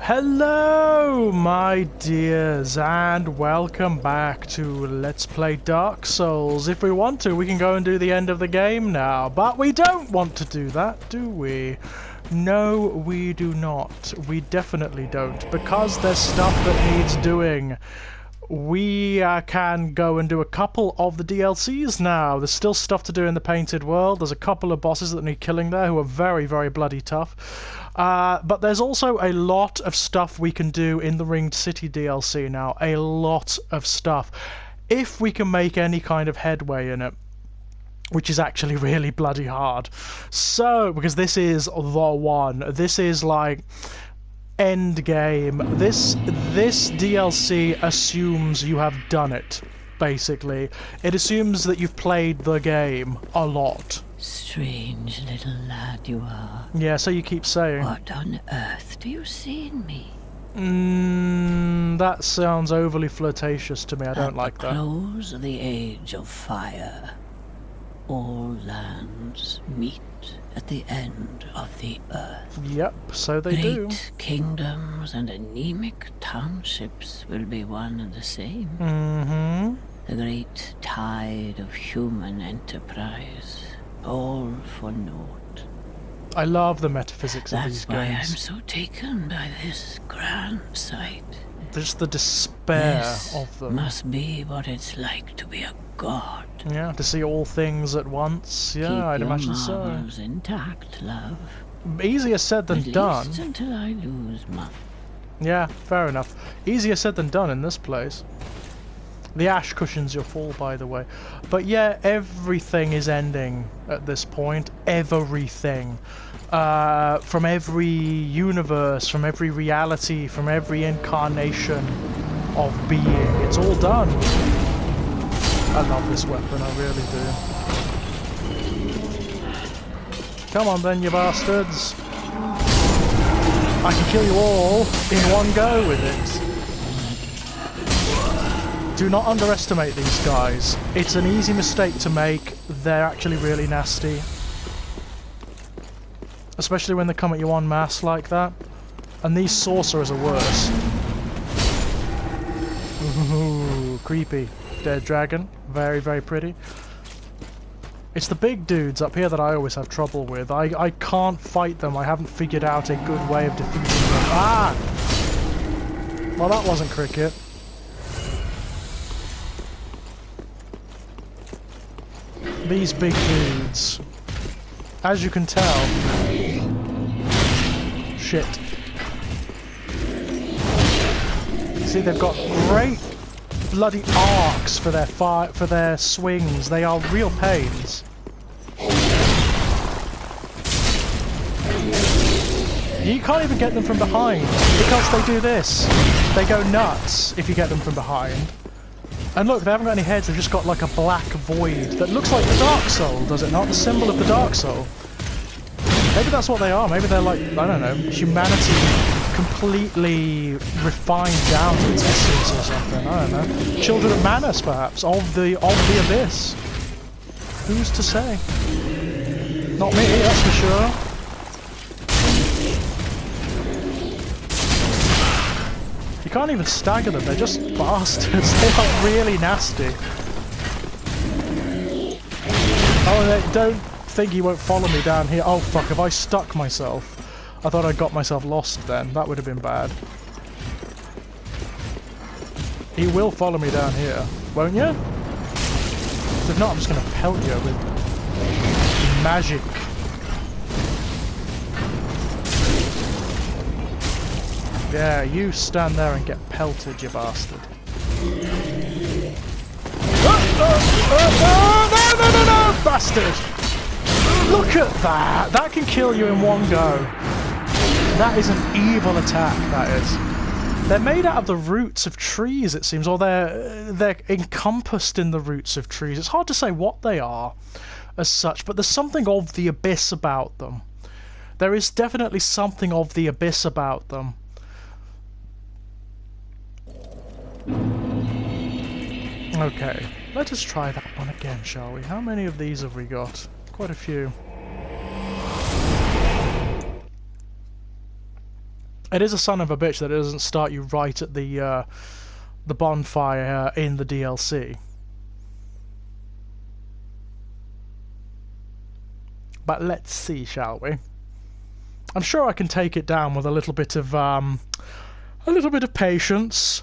Hello, my dears, and welcome back to Let's Play Dark Souls. If we want to, we can go and do the end of the game now, but we don't want to do that, do we? No, we do not. We definitely don't, because there's stuff that needs doing. We can go and do a couple of the DLCs now. There's still stuff to do in the Painted World. There's a couple of bosses that need killing there who are very, very bloody tough. But there's also a lot of stuff we can do in the Ringed City DLC now. A lot of stuff. If we can make any kind of headway in it. Which is actually really bloody hard. So, because this is the one. This is like end game. This DLC assumes you have done it, basically. It assumes that you've played the game a lot. Strange little lad you are. Yeah, so you keep saying. What on earth do you see in me? That sounds overly flirtatious to me. I don't like that. At the close of the age of fire, all lands meet at the end of the earth. Yep, so they do. Great kingdoms and anemic townships will be one and the same. Mm-hmm. The great tide of human enterprise, all for naught. I love the metaphysics of these That's why games. I'm so taken by this grand sight. Just the despair This of them. must be what it's like to be a god. Yeah, to see all things at once. Yeah, Keep I'd your imagine so. marbles intact, love. Easier said than At done. least until I lose my... Yeah, fair enough. Easier said than done in this place. The ash cushions your fall, by the way. But yeah, everything is ending at this point. Everything. From every universe, from every reality, from every incarnation of being. It's all done. I love this weapon, I really do. Come on then, you bastards. I can kill you all in one go with it. Do not underestimate these guys. It's an easy mistake to make. They're actually really nasty. Especially when they come at you en masse like that. And these sorcerers are worse. Ooh, creepy. Dead dragon. Very, very pretty. It's the big dudes up here that I always have trouble with. I can't fight them. I haven't figured out a good way of defeating them. Ah! Well, that wasn't cricket. These big dudes. As you can tell. Shit. See, they've got great bloody arcs for their swings. They are real pains. You can't even get them from behind because they do this. They go nuts if you get them from behind. And look, they haven't got any heads. They've just got like a black void that looks like the Dark Soul, does it not? The symbol of the Dark Soul. Maybe that's what they are. Maybe they're like, I don't know, humanity completely refined down to its essence or something. I don't know. Children of Manus, perhaps, of the abyss. Who's to say? Not me, that's for sure. You can't even stagger them. They're just bastards. They are really nasty. Oh, they don't think he won't follow me down here. Oh fuck, have I stuck myself? I thought I got myself lost then. That would have been bad. He will follow me down here, won't you? If not, I'm just going to pelt you with magic. Yeah, you stand there and get pelted, you bastard. No, bastard! Look at that! That can kill you in one go. That is an evil attack, that is. They're made out of the roots of trees, it seems, or they're encompassed in the roots of trees. It's hard to say what they are as such, but there's something of the abyss about them. There is definitely something of the abyss about them. Okay, let us try that one again, shall we? How many of these have we got? Quite a few. It is a son of a bitch that it doesn't start you right at the bonfire in the DLC. But let's see, shall we? I'm sure I can take it down with a little bit of patience,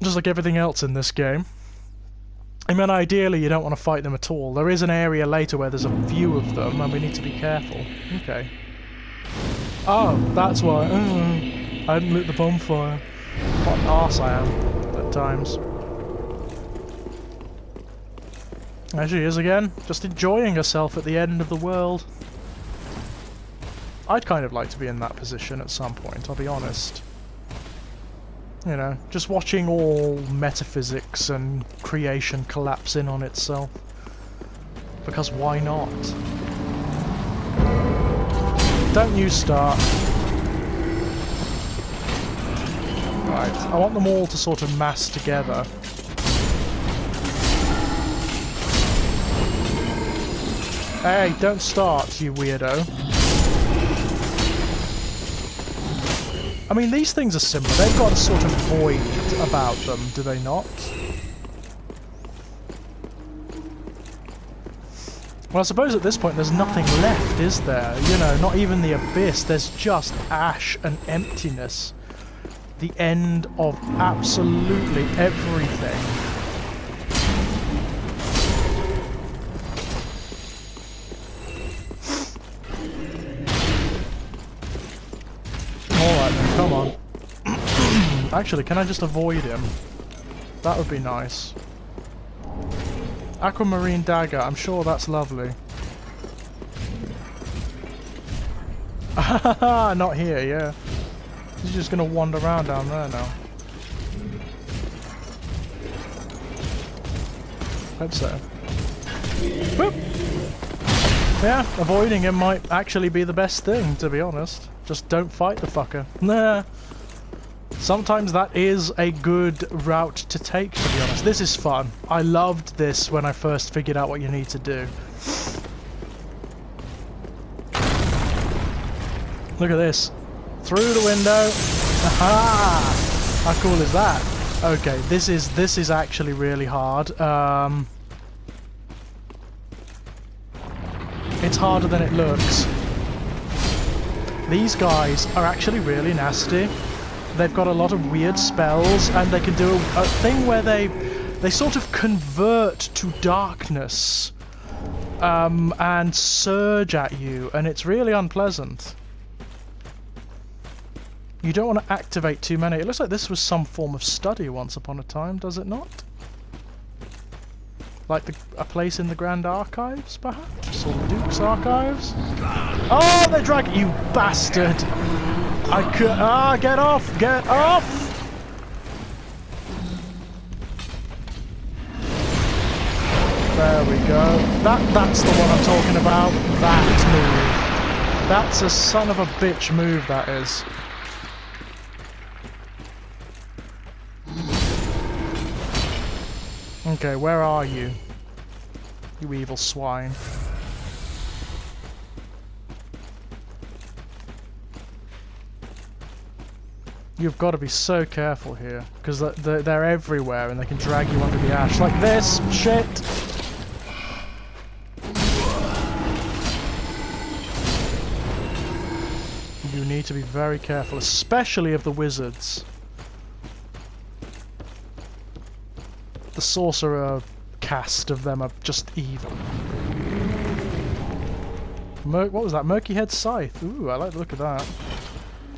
just like everything else in this game. I mean, ideally, you don't want to fight them at all. There is an area later where there's a few of them, and we need to be careful. Okay. Oh, that's why. I hadn't lit the bonfire. What an arse I am at times. There she is again, just enjoying herself at the end of the world. I'd kind of like to be in that position at some point, I'll be honest. You know, just watching all metaphysics and creation collapse in on itself. Because why not? Don't you start. Right, I want them all to sort of mass together. Hey, don't start, you weirdo. I mean, these things are simple. They've got a sort of void about them, do they not? Well, I suppose at this point there's nothing left, is there? You know, not even the abyss. There's just ash and emptiness. The end of absolutely everything. Alright then, come on. Actually, can I just avoid him? That would be nice. Aquamarine dagger, I'm sure that's lovely. Not here, yeah. He's just gonna wander around down there now. Hope so. Boop! Yeah, avoiding him might actually be the best thing, to be honest. Just don't fight the fucker. Nah. Sometimes that is a good route to take, to be honest. This is fun. I loved this when I first figured out what you need to do. Look at this. Through the window. Aha! How cool is that? Okay, this is actually really hard. It's harder than it looks. These guys are actually really nasty. They've got a lot of weird spells, and they can do a thing where they sort of convert to darkness and surge at you, and it's really unpleasant. You don't want to activate too many. It looks like this was some form of study once upon a time, does it not? Like a place in the Grand Archives, perhaps? Or the Duke's Archives? Oh, they drag you, bastard! I could. Ah, get off! Get off! There we go. That's the one I'm talking about. That move. That's a son of a bitch move, that is. Okay, where are you? You evil swine. You've got to be so careful here, because they're everywhere and they can drag you under the ash. Like this! Shit! You need to be very careful, especially of the wizards. The sorcerer cast of them are just evil. What was that? Murky Head Scythe. Ooh, I like the look of that.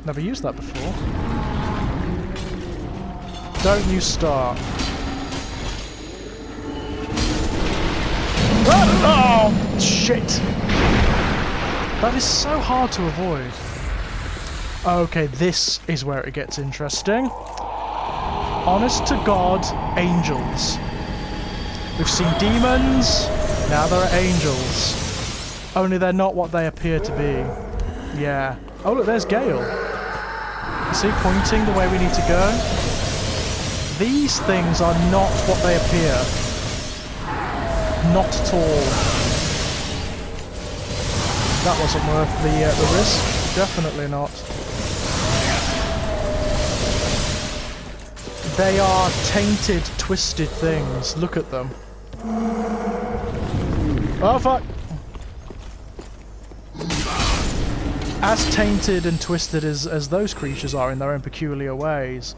Never used that before. Don't you start. Oh, shit! That is so hard to avoid. Okay, this is where it gets interesting. Honest to God, angels. We've seen demons, now there are angels. Only they're not what they appear to be. Yeah. Oh look, there's Gale. You see, pointing the way we need to go? These things are not what they appear. Not at all. That wasn't worth the risk. Definitely not. They are tainted, twisted things. Look at them. Oh, fuck! As tainted and twisted as those creatures are in their own peculiar ways.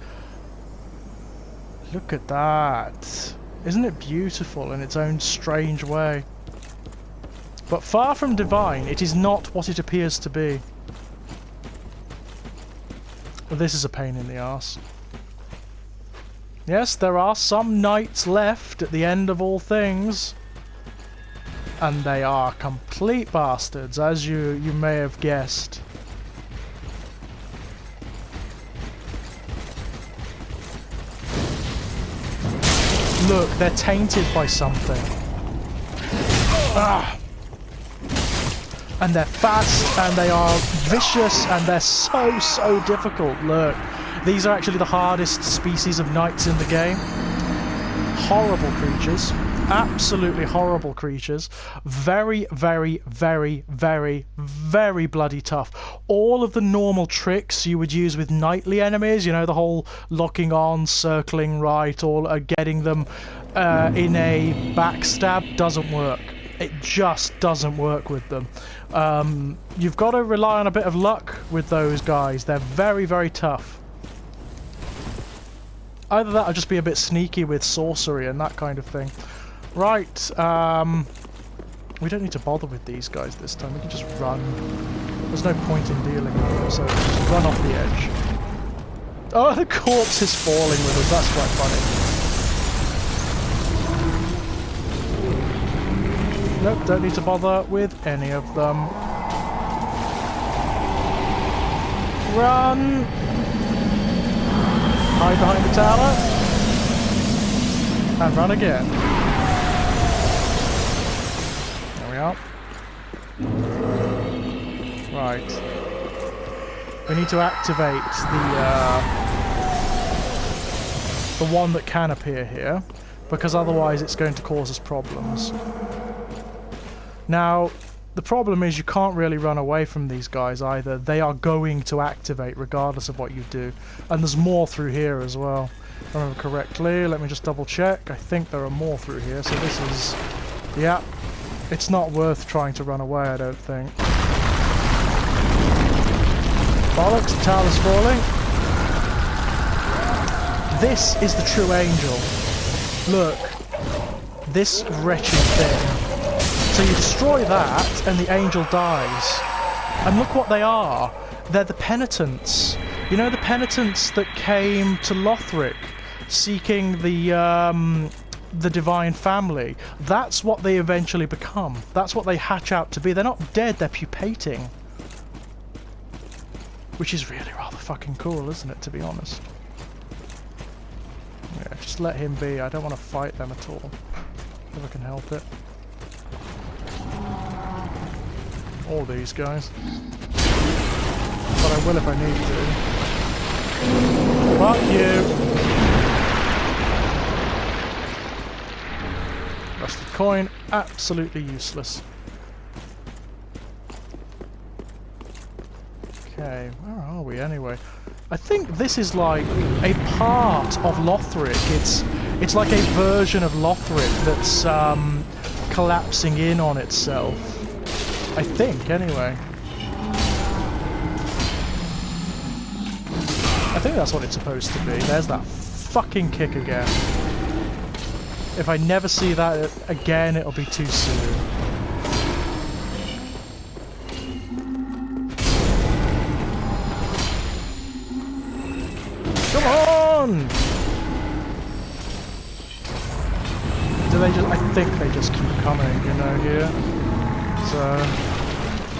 Look at that. Isn't it beautiful in its own strange way? But far from divine, it is not what it appears to be. Well, this is a pain in the arse. Yes, there are some knights left at the end of all things. And they are complete bastards, as you may have guessed. Look, they're tainted by something. Ah! And they're fast, and they are vicious, and they're so difficult. Look, these are actually the hardest species of knights in the game. Horrible creatures. Absolutely horrible creatures. Very bloody tough. All of the normal tricks you would use with knightly enemies, you know, the whole locking on, circling right, or getting them in a backstab, doesn't work. It just doesn't work with them. You've got to rely on a bit of luck with those guys. They're very tough. Either that or just be a bit sneaky with sorcery and that kind of thing. Right, we don't need to bother with these guys this time. We can just run. There's no point in dealing with them, so just run off the edge. Oh, the corpse is falling with us. That's quite funny. Nope, don't need to bother with any of them. Run! Hide behind the tower. And run again. Right. We need to activate the one that can appear here, because otherwise it's going to cause us problems. Now, the problem is you can't really run away from these guys either. They are going to activate regardless of what you do. And there's more through here as well. If I remember correctly, let me just double check. I think there are more through here, so this is... yeah. It's not worth trying to run away, I don't think. Bollocks, the tower's falling. This is the true angel. Look. This wretched thing. So you destroy that, and the angel dies. And look what they are. They're the penitents. You know the penitents that came to Lothric, seeking the divine family? That's what they eventually become. That's what they hatch out to be. They're not dead, they're pupating. Which is really rather fucking cool, isn't it, to be honest? Yeah, just let him be. I don't want to fight them at all. If I can help it. All these guys. But I will if I need to. Fuck you! Rusted coin, absolutely useless. Okay, where are we anyway? I think this is like a part of Lothric. It's like a version of Lothric that's collapsing in on itself. I think, anyway. I think that's what it's supposed to be. There's that fucking kick again. If I never see that again, it'll be too soon. Come on! Do they just... I think they just keep coming, you know, here. So...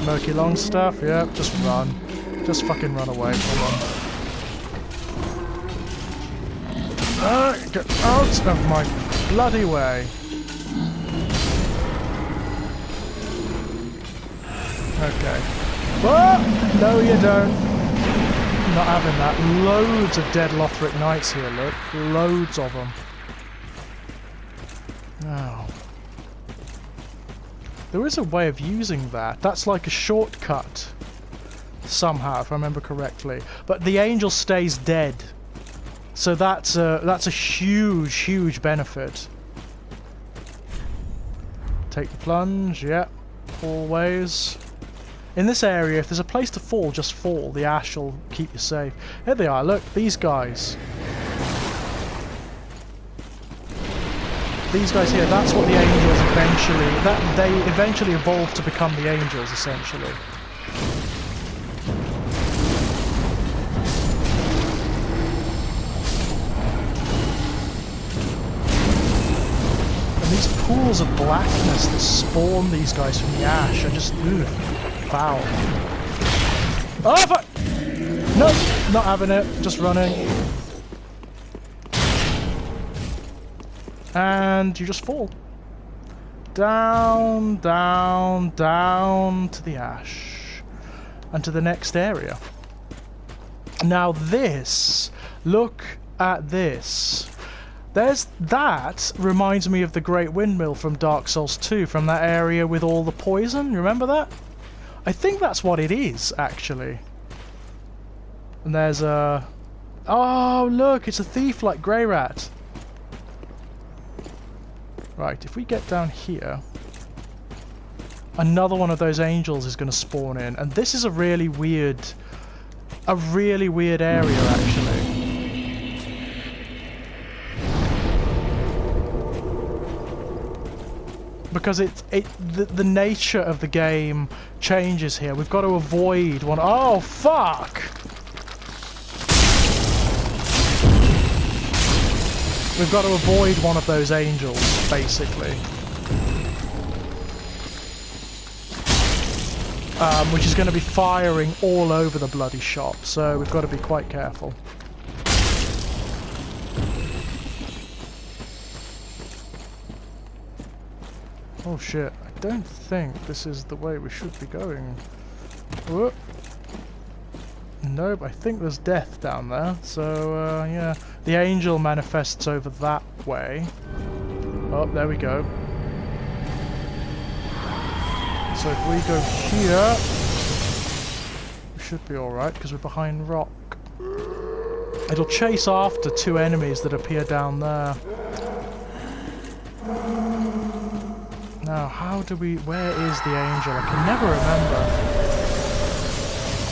Murky long stuff, yep, just run. Just fucking run away from them. Get out of my bloody way. Okay. Oh, no you don't. Not having that. Loads of dead Lothric knights here, look. Loads of them. Oh. There is a way of using that. That's like a shortcut. Somehow, if I remember correctly. But the angel stays dead. So that's a huge, huge benefit. Take the plunge, yeah, always. In this area, if there's a place to fall, just fall. The ash will keep you safe. Here they are, look, these guys. These guys here, that's what the angels eventually... they eventually evolve to become the angels, essentially. And these pools of blackness that spawn these guys from the ash are just... ugh, foul. Oh, fuck! No, not having it, just running. And you just fall. Down, down, down to the ash. And to the next area. Now this, look at this. That reminds me of the Great Windmill from Dark Souls 2, from that area with all the poison. You remember that? I think that's what it is, actually. And there's a... oh, look, it's a thief like Grey Rat. Right, if we get down here, another one of those angels is going to spawn in, and this is a really weird area, actually. Because the nature of the game changes here. We've got to avoid one. Oh, fuck! We've got to avoid one of those angels, basically. Which is going to be firing all over the bloody shop, so we've got to be quite careful. Oh shit, I don't think this is the way we should be going. Whoop. Nope, I think there's death down there, so yeah. The angel manifests over that way. Oh, there we go. So if we go here, we should be alright, because we're behind rock. It'll chase after two enemies that appear down there. Now, how do we... where is the angel? I can never remember.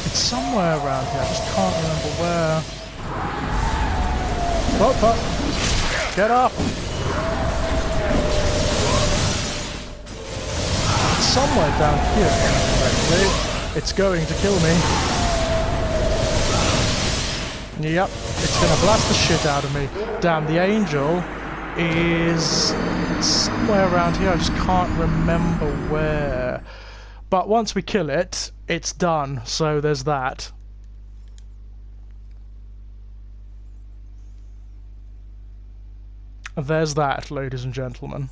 It's somewhere around here, I just can't remember where. Oh, oh. Get up! It's somewhere down here, actually. It's going to kill me. Yep, it's going to blast the shit out of me. Damn, the angel is somewhere around here, I just can't remember where. But once we kill it, it's done, so there's that. There's that, ladies and gentlemen.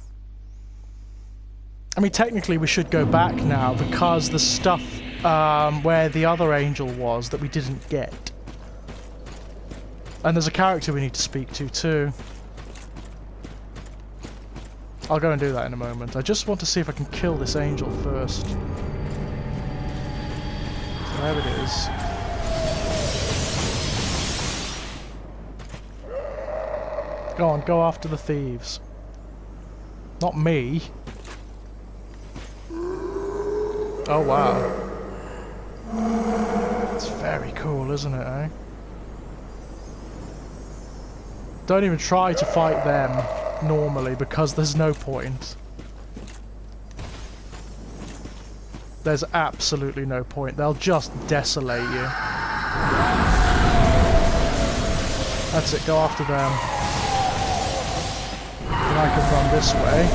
I mean, technically we should go back now, because the stuff where the other angel was that we didn't get. And there's a character we need to speak to, too. I'll go and do that in a moment. I just want to see if I can kill this angel first. So there it is. Go on, go after the thieves. Not me. Oh wow. It's very cool, isn't it, eh? Don't even try to fight them normally, because there's no point. There's absolutely no point. They'll just desolate you. That's it, go after them. And I can run this way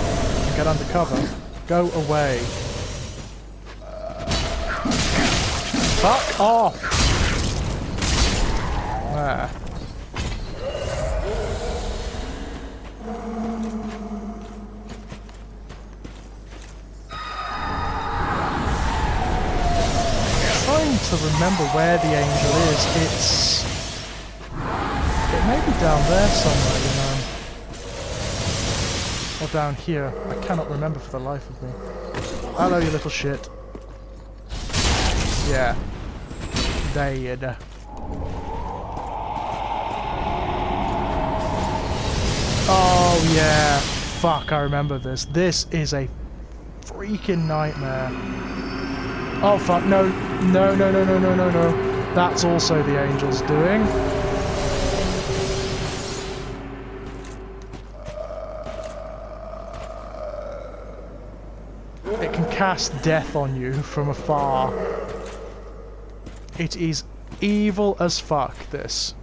and get under cover. Go away. Fuck off! There. To remember where the angel is, it may be down there somewhere, you know, or down here. I cannot remember for the life of me. Hello, you little shit. Yeah, dead. Oh yeah, fuck, I remember this. This is a freaking nightmare. Oh fuck, no, no, no, no, no, no, no, no. That's also the angels doing. It can cast death on you from afar. It is evil as fuck, this.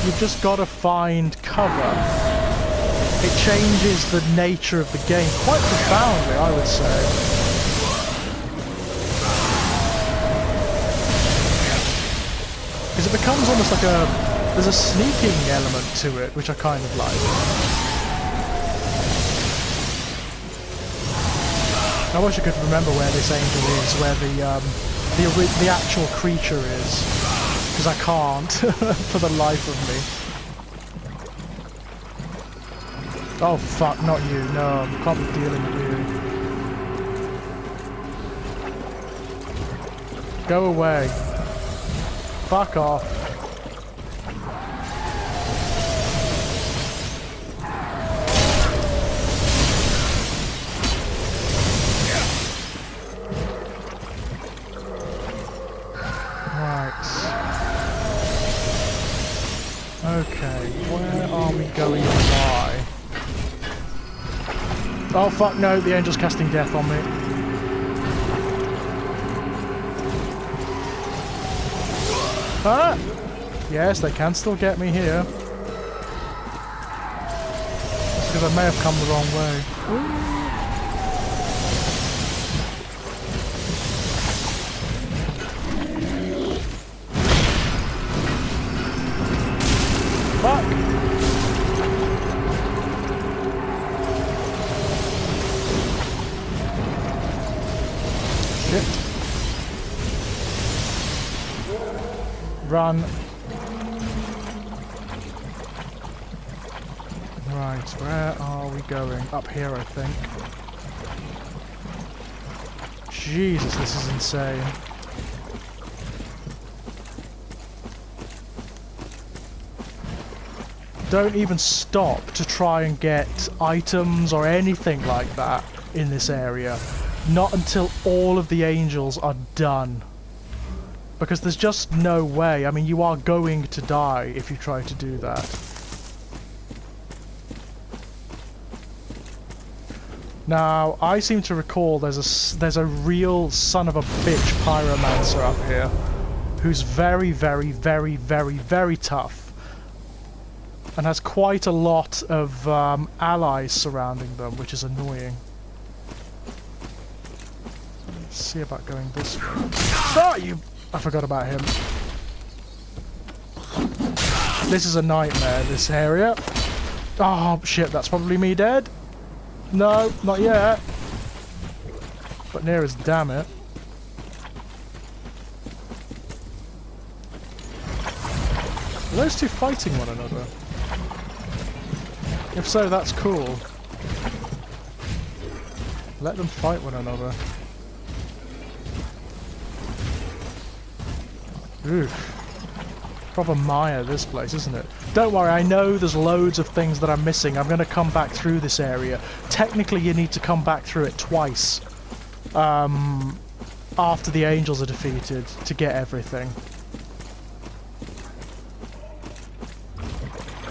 You've just got to find cover. It changes the nature of the game quite profoundly, I would say. Because it becomes almost like there's a sneaking element to it, which I kind of like. I wish I could remember where this angel is, where the actual creature is, because I can't for the life of me. Oh fuck, not you! No, I can't be dealing with you. Go away. Fuck off. Okay, where are we going and why? Oh fuck no, the angel's casting death on me. Ah! Yes, they can still get me here. That's because I may have come the wrong way. Fuck! Shit. Run. Right, where are we going? Up here, I think. Jesus, this is insane. Don't even stop to try and get items or anything like that in this area. Not until all of the angels are done. Because there's just no way. I mean, you are going to die if you try to do that. Now, I seem to recall there's a real son of a bitch pyromancer up here who's very, very, very, very, very tough. And has quite a lot of allies surrounding them, which is annoying. Let's see about going this way. Ah, you! I forgot about him. This is a nightmare, this area. Oh shit, that's probably me dead. No, not yet. But near as damn it. Are those two fighting one another? If so, that's cool. Let them fight one another. Oof. Proper mire, this place, isn't it? Don't worry, I know there's loads of things that I'm missing. I'm going to come back through this area. Technically, you need to come back through it twice. After the angels are defeated, to get everything.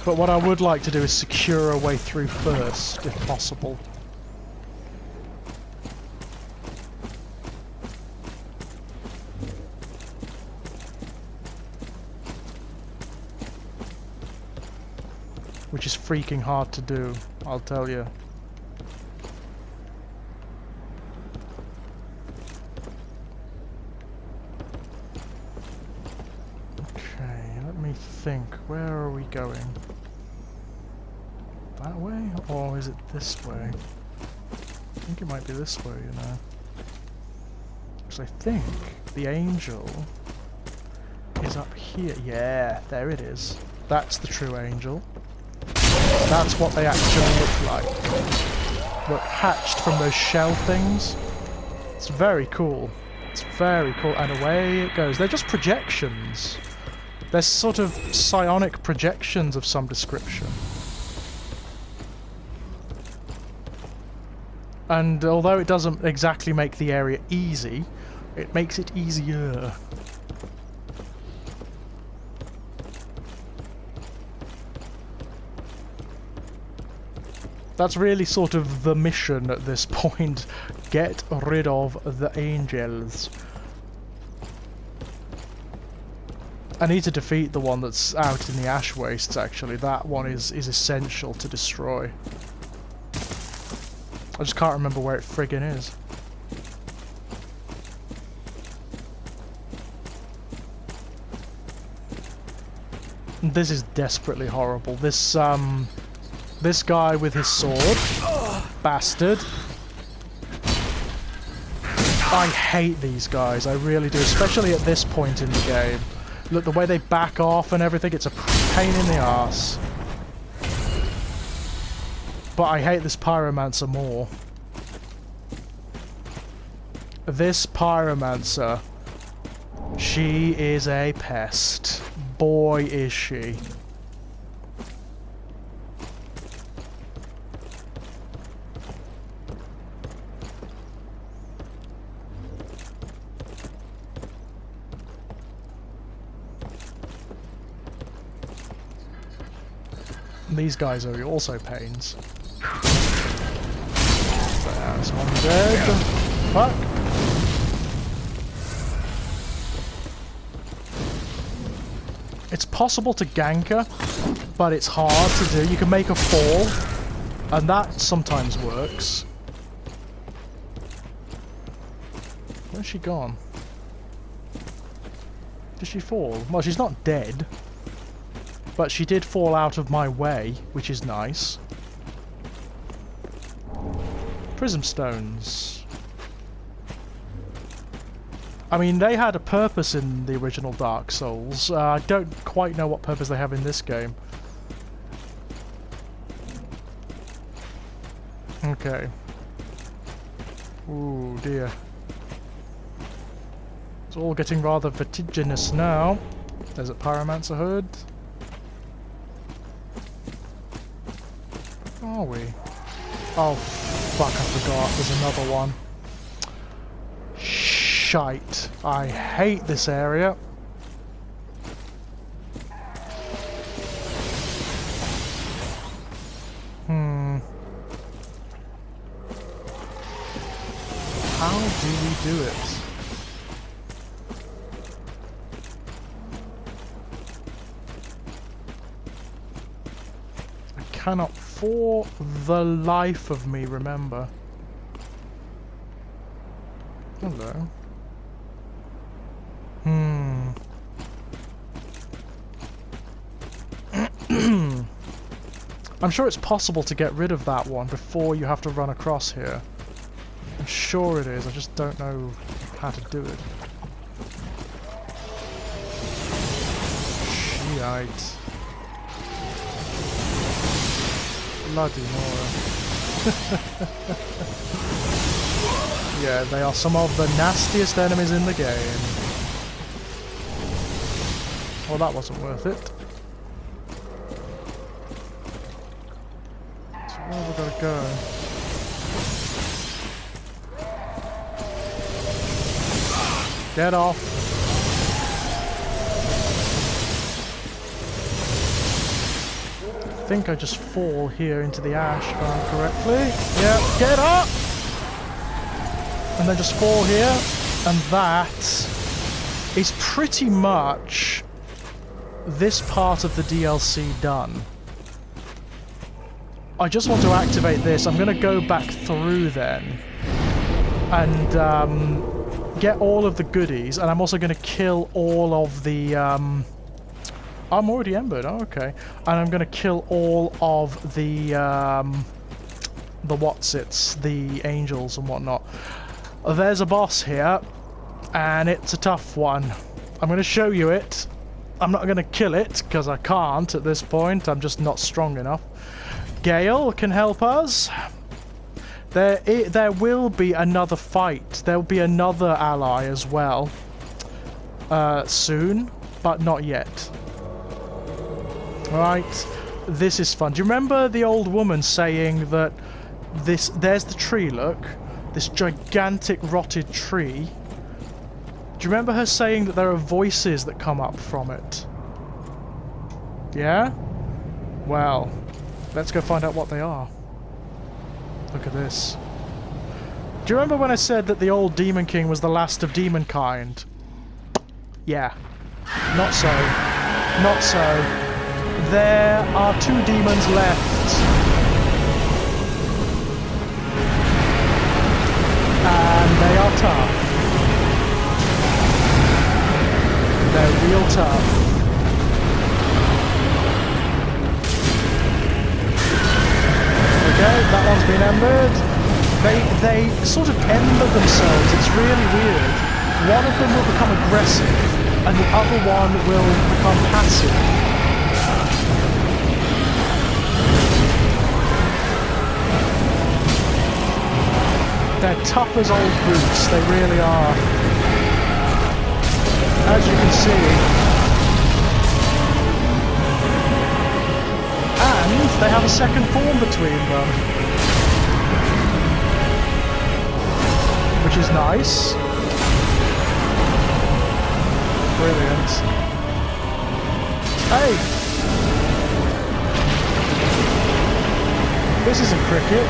But what I would like to do is secure a way through first, if possible. Which is freaking hard to do, I'll tell you. Okay, let me think. Where are we going? That way? Or is it this way? I think it might be this way, you know. Because I think the angel is up here. Yeah, there it is. That's the true angel. That's what they actually look like. Look, hatched from those shell things. It's very cool. It's very cool. And away it goes. They're just projections. They're sort of psionic projections of some description. And although it doesn't exactly make the area easy, it makes it easier. That's really sort of the mission at this point. Get rid of the angels. I need to defeat the one that's out in the ash wastes, actually. That one is essential to destroy. I just can't remember where it friggin' is. This is desperately horrible. This guy with his sword. Bastard. I hate these guys, I really do, especially at this point in the game. Look, the way they back off and everything, it's a pain in the arse. But I hate this pyromancer more. This pyromancer, she is a pest. Boy, is she. These guys are also pains. That's one dead. Fuck. It's possible to gank her, but it's hard to do. You can make her fall, and that sometimes works. Where's she gone? Did she fall? Well, she's not dead. But she did fall out of my way, which is nice. Prism stones. I mean, they had a purpose in the original Dark Souls. I don't quite know what purpose they have in this game. Okay. Ooh, dear. It's all getting rather vertiginous now. There's a Pyromancer hood. Are we? Oh, fuck, I forgot. There's another one. Shite. I hate this area. How do we do it? I cannot for the life of me remember. Hello. I'm sure it's possible to get rid of that one before you have to run across here. I'm sure it is, I just don't know how to do it. Shite. Bloody Nora. Yeah, they are some of the nastiest enemies in the game. Well, that wasn't worth it. So where have we got to go? Get off! I think I just fall here into the ash, if I remember correctly. Yeah, get up! And then just fall here, and that is pretty much this part of the DLC done. I just want to activate this. I'm going to go back through then and get all of the goodies, and I'm also going to kill all of the I'm already embered, oh, okay. And I'm going to kill all of the what's-its, the angels and whatnot. There's a boss here, and it's a tough one. I'm going to show you it. I'm not going to kill it, because I can't at this point. I'm just not strong enough. Gale can help us. There will be another fight. There will be another ally as well. Soon. but not yet. Right, this is fun. Do you remember the old woman saying that there's the tree, look, this gigantic rotted tree. Do you remember her saying that there are voices that come up from it? Yeah? Well, let's go find out what they are. Look at this. Do you remember when I said that the old Demon King was the last of demonkind? Yeah. Not so. Not so. There are 2 demons left. And they are tough. They're real tough. Okay, that one's been embered. They sort of ember themselves. It's really weird. One of them will become aggressive, and the other one will become passive. They're tough as old boots. They really are. As you can see. And they have a second form between them. Which is nice. Brilliant. Hey! This isn't cricket.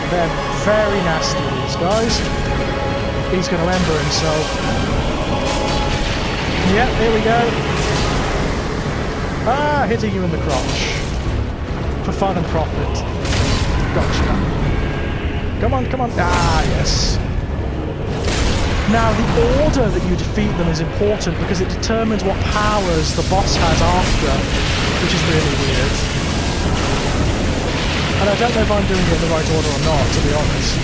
They're very nasty, these guys. He's going to ember himself. Yep, here we go. Ah, hitting you in the crotch. For fun and profit. Gotcha. Come on, come on. Ah, yes. Now, the order that you defeat them is important because it determines what powers the boss has after, which is really weird. And I don't know if I'm doing it in the right order or not, to be honest.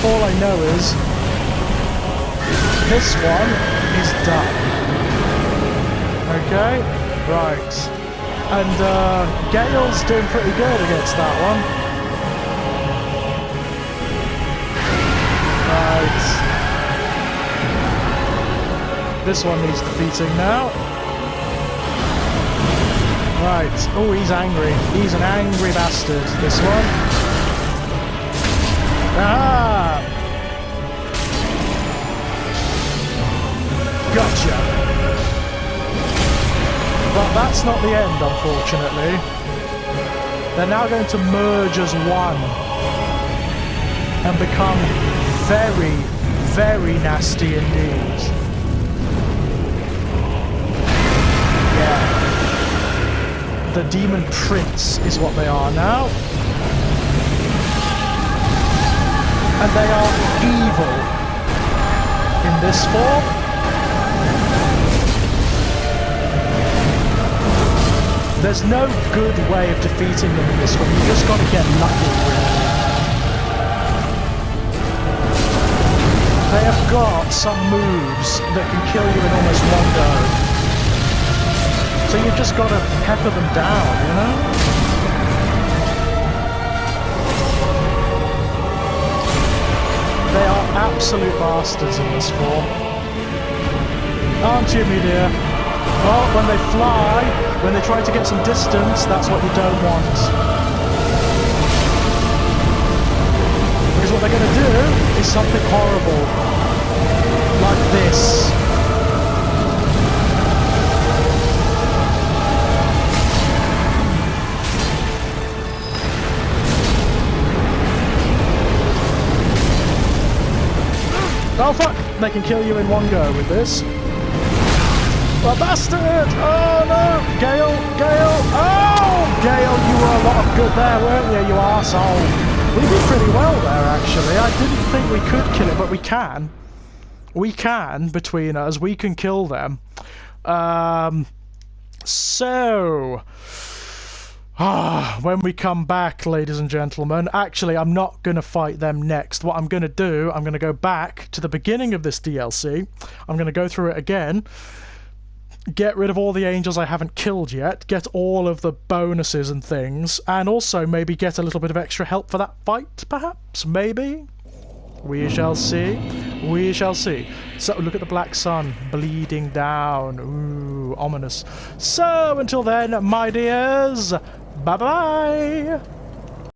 All I know is this one is done. Okay, right. And Gale's doing pretty good against that one. Right. This one needs defeating now. Right. Oh, he's angry. He's an angry bastard, this one. Ah! Gotcha. But that's not the end, unfortunately. They're now going to merge as one and become very, very nasty indeed. Yeah. The Demon Prince is what they are now. And they are evil in this form. There's no good way of defeating them in this one. You just got to get lucky, really. They have got some moves that can kill you in almost one go. So you've just got to pepper them down, you know? They are absolute bastards in this form. Aren't you, me dear? Well, when they fly, when they try to get some distance, that's what you don't want. Because what they're going to do is something horrible. Like this. Oh fuck! They can kill you in one go with this. Oh, bastard! Oh no! Gale! Gale! Oh! Gale, you were a lot of good there, weren't you, you arsehole? We did pretty well there, actually. I didn't think we could kill it, but we can. We can, between us. We can kill them. When we come back, ladies and gentlemen, actually, I'm not going to fight them next. What I'm going to do, I'm going to go back to the beginning of this DLC. I'm going to go through it again. get rid of all the angels I haven't killed yet, get all of the bonuses and things, and also maybe get a little bit of extra help for that fight, perhaps? Maybe? We shall see. We shall see. So, look at the black sun bleeding down. Ooh, ominous. So, until then, my dears, bye-bye!